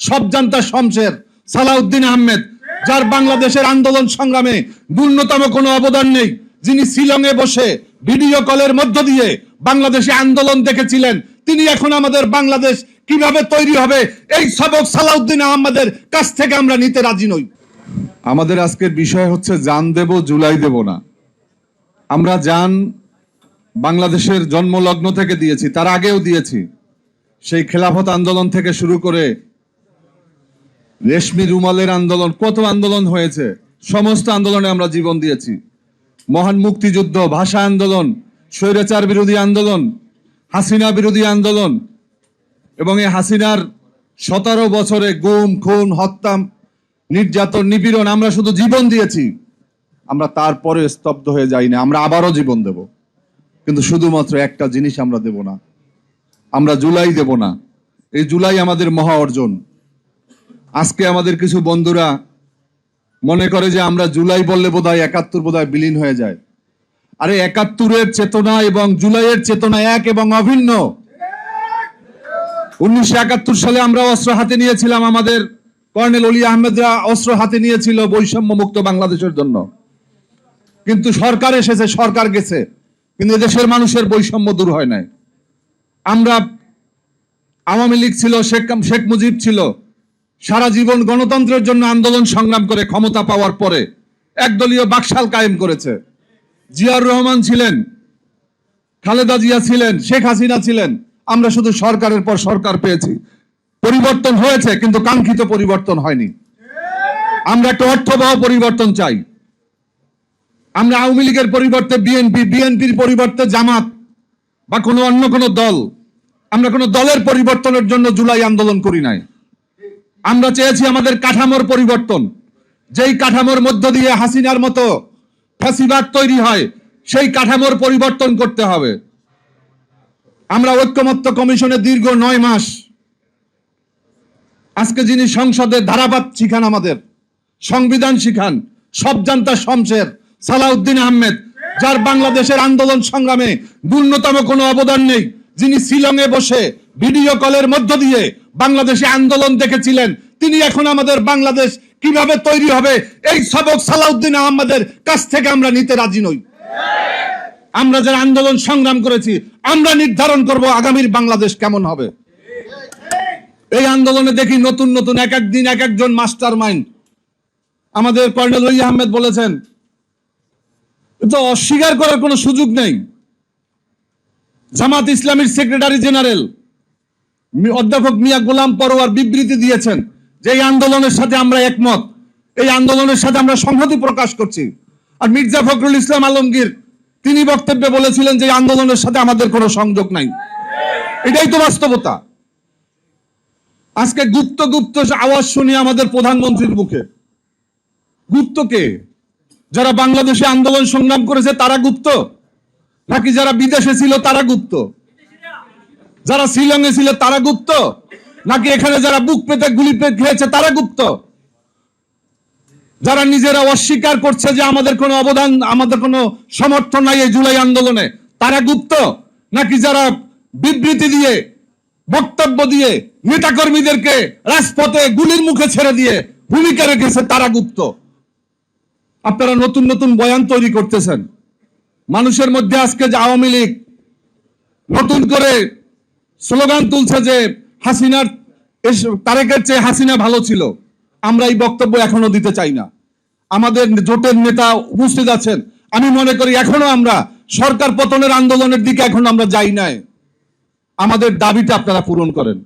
সবজান্তা শমশের, সালাউদ্দিন আহমেদ, যার বাংলাদেশের আন্দোলন সংগ্রামে ন্যূনতম কোনো অবদান নেই, যিনি শিলংয়ে বসে ভিডিও কলের মধ্য দিয়ে বাংলাদেশে আন্দোলন দেখেছিলেন, তিনি এখন আমাদের বাংলাদেশ কিভাবে তৈরি হবে এই সবক সালাউদ্দিন আহমেদের কাছ থেকে আমরা নিতে রাজি নই। আমাদের আজকের বিষয় হচ্ছে জান দেব জুলাই দেব না। আমরা জান বাংলাদেশের জন্মলগ্ন থেকে দিয়েছি, তার আগেও দিয়েছি। সেই খেলাফত আন্দোলন থেকে শুরু করে রেশমি রুমালের আন্দোলন, কত আন্দোলন হয়েছে, সমস্ত আন্দোলনে আমরা জীবন দিয়েছি। মহান মুক্তিযুদ্ধ, ভাষা আন্দোলন, স্বৈরাচার বিরোধী আন্দোলন, হাসিনা বিরোধী আন্দোলন, এবং এই হাসিনার 17 বছরে গুম, খুন, হত্যা, নির্যাতন, নিপীড়ন আমরা শুধু জীবন দিয়েছি। আমরা তারপরে স্তব্ধ হয়ে যাই না, আমরা আবারও জীবন দেব। কিন্তু শুধুমাত্র একটা জিনিস আমরা দেব না, আমরা জুলাই দেব না। এই জুলাই আমাদের মহা অর্জন। আজকে আমাদের কিছু বন্ধুরা মনে করে যে আমরা জুলাই বললে বোধহয় 71 বোধহয় বিলীন হয়ে যায়। আরে 71-এর চেতনা এবং জুলাইয়ের চেতনা এক এবং অভিন্ন। 1971 সালে আমরা অস্ত্র হাতে নিয়েছিলাম, আমাদের কর্নেল অলি আহমেদরা অস্ত্র হাতে নিয়েছিল বৈষম্য মুক্ত বাংলাদেশের জন্য। কিন্তু সরকার এসেছে, সরকার গেছে, কিন্তু এদেশের মানুষের বৈষম্য দূর হয় নাই। আমরা, আওয়ামী লীগ ছিল, শেখ মুজিব ছিল, সারা জীবন গণতন্ত্রের জন্য আন্দোলন সংগ্রাম করে ক্ষমতা পাওয়ার পরে একদলীয় বাকশাল কায়েম করেছে। জিয়াউর রহমান ছিলেন, খালেদা জিয়া ছিলেন, শেখ হাসিনা ছিলেন। আমরা শুধু সরকারের পর সরকার পেয়েছি। পরিবর্তন হয়েছে, কিন্তু কাঙ্ক্ষিত পরিবর্তন হয়নি। আমরা একটা অর্থবহ পরিবর্তন চাই। আমরা আওয়ামী লীগের পরিবর্তে বিএনপি, বিএনপির পরিবর্তে জামাত বা কোনো অন্য কোনো দল, আমরা কোনো দলের পরিবর্তনের জন্য জুলাই আন্দোলন করি নাই। আমরা চেয়েছি আমাদের কাঠামোর পরিবর্তন। যেই কাঠামোর মধ্য দিয়ে হাসিনার মতো ফ্যাসিবাদ তৈরি হয়, সেই কাঠামোর পরিবর্তন করতে হবে। আমরা ঐক্যমত্য কমিশনে দীর্ঘ 9 মাস, আজকে যিনি সংসদের ধারাবাদ শিখান, আমাদের সংবিধান শিখান, সবজান্তা শমশের, সালাউদ্দিন আহমেদ, যার বাংলাদেশের আন্দোলন সংগ্রামে ন্যূনতম কোনো অবদান নেই, যিনি শিলংয়ে বসে ভিডিও কলের মধ্য দিয়ে বাংলাদেশে আন্দোলন দেখেছিলেন, তিনি এখন আমাদের বাংলাদেশ কিভাবে তৈরি হবে এই সবক সালাউদ্দিন আহমেদের কাছ থেকে আমরা নিতে রাজি নই। আমরা যারা আন্দোলন সংগ্রাম করেছি, আমরা নির্ধারণ করব আগামীর বাংলাদেশ কেমন হবে। এই আন্দোলনে দেখি নতুন নতুন এক এক দিন এক একজন মাস্টার মাইন্ড। আমাদের কর্নেল অলি আহমেদ বলেছেন, তো অস্বীকার করার কোনো সুযোগ নেই। জামাত ইসলামীর সেক্রেটারি জেনারেল অধ্যাপক মিয়া গোলাম পরোয়ার বিবৃতি দিয়েছেন যে এই আন্দোলনের সাথে আমরা একমত, এই আন্দোলনের সাথে আমরা সংহতি প্রকাশ করছি। আর মির্জা ফখরুল ইসলাম আলমগীর তিনি বক্তব্যে বলেছিলেন যে আন্দোলনের সাথে আমাদের কোনো সংযোগ নাই। এটাই তো বাস্তবতা। আজকে গুপ্ত গুপ্ত আওয়াজ শুনি আমাদের প্রধানমন্ত্রীর মুখে। গুপ্ত কে? যারা বাংলাদেশে আন্দোলন সংগ্রাম করেছে তারা গুপ্ত, নাকি যারা বিদেশে ছিল তারা গুপ্ত? যারা শিলংয়ে ছিল তারা গুপ্ত, নাকি এখানে যারা বুক পেতে গুলি খেয়েছে তারা গুপ্ত? যারা নিজেরা অস্বীকার করছে যে আমাদের কোনো অবদান, আমাদের কোনো সমর্থন নাই এই জুলাই আন্দোলনে, তারা গুপ্ত? নাকি যারা বিবৃতি দিয়ে, বক্তব্য দিয়ে নেতাকর্মীদেরকে রাজপথে গুলির মুখে ছেড়ে দিয়ে ভূমিকা রেখেছে তারা গুপ্ত? আপনারা নতুন নতুন বয়ান তৈরি করতেছেন। মানুষের মধ্যে আজকে যে আওয়ামী লীগ নতুন করে স্লোগান তুলছে যে হাসিনার, তারেকের চেয়ে হাসিনা ভালো ছিল। আমরা এই বক্তব্য এখনো দিতে চাই না। আমাদের জোটের নেতা উপস্থিত আছেন, আমি মনে করি এখনো আমরা সরকার পতনের আন্দোলনের দিকে এখনো আমরা যাই নাই। আমাদের দাবিটা আপনারা পূরণ করেন।